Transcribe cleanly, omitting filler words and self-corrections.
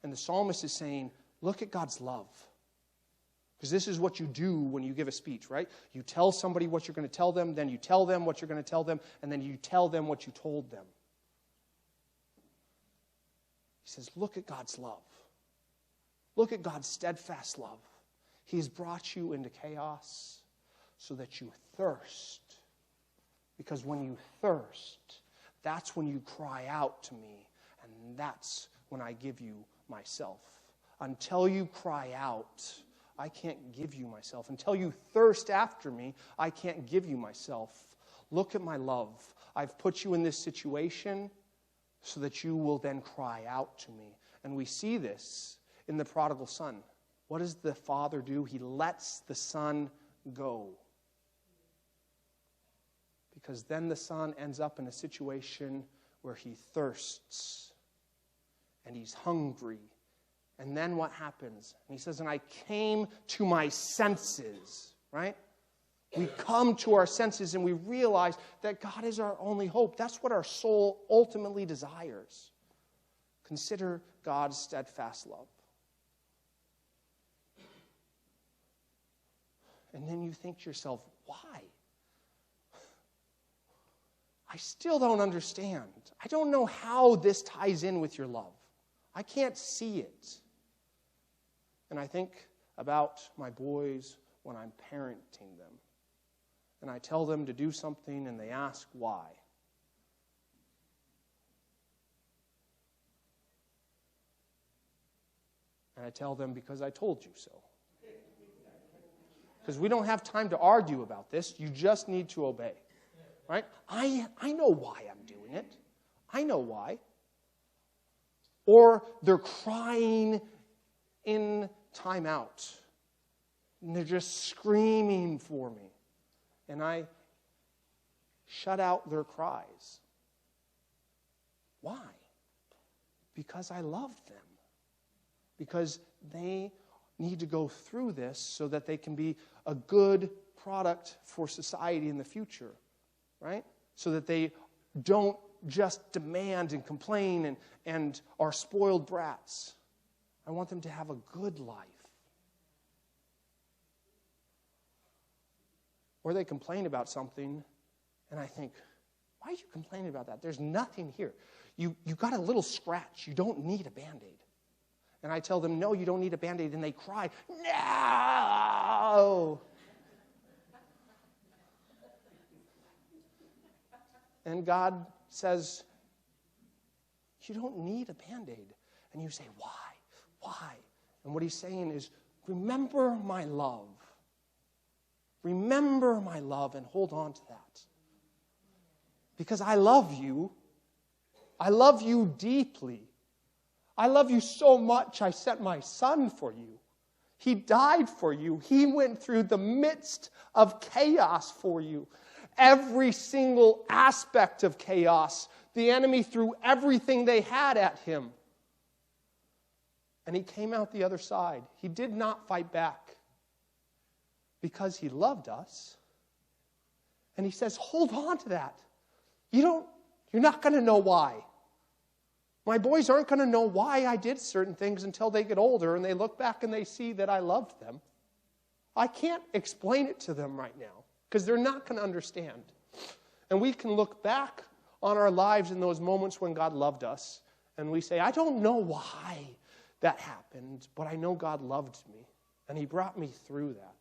And the psalmist is saying, look at God's love. Because this is what you do when you give a speech, right? You tell somebody what you're going to tell them, then you tell them what you're going to tell them, and then you tell them what you told them. He says, look at God's love. Look at God's steadfast love. He has brought you into chaos so that you thirst. Because when you thirst, that's when you cry out to me, and that's when I give you myself. Until you cry out, I can't give you myself. Until you thirst after me, I can't give you myself. Look at my love. I've put you in this situation so that you will then cry out to me. And we see this in the prodigal son. What does the father do? He lets the son go. Because then the son ends up in a situation where he thirsts and he's hungry. And then what happens? And he says, and I came to my senses, right? We come to our senses and we realize that God is our only hope. That's what our soul ultimately desires. Consider God's steadfast love. And then you think to yourself, why? I still don't understand. I don't know how this ties in with your love. I can't see it. And I think about my boys when I'm parenting them. And I tell them to do something and they ask why. And I tell them because I told you so. Because we don't have time to argue about this. You just need to obey. Right? I know why I'm doing it. I know why. Or they're crying in timeout. And they're just screaming for me. And I shut out their cries. Why? Because I love them. Because they need to go through this so that they can be a good product for society in the future. Right? So that they don't just demand and complain and are spoiled brats. I want them to have a good life. Or they complain about something, and I think, why are you complaining about that? There's nothing here. You got a little scratch. You don't need a Band-Aid. And I tell them, no, you don't need a Band-Aid. And they cry, no! And God says, you don't need a Band-Aid. And you say, why? Why? And what he's saying is, remember my love. Remember my love and hold on to that. Because I love you. I love you deeply. I love you so much I sent my son for you. He died for you. He went through the midst of chaos for you. Every single aspect of chaos. The enemy threw everything they had at him. And he came out the other side. He did not fight back. Because he loved us. And he says, hold on to that. You're not going to know why. My boys aren't going to know why I did certain things until they get older and they look back and they see that I loved them. I can't explain it to them right now because they're not going to understand. And we can look back on our lives in those moments when God loved us and we say, I don't know why that happened, but I know God loved me and he brought me through that.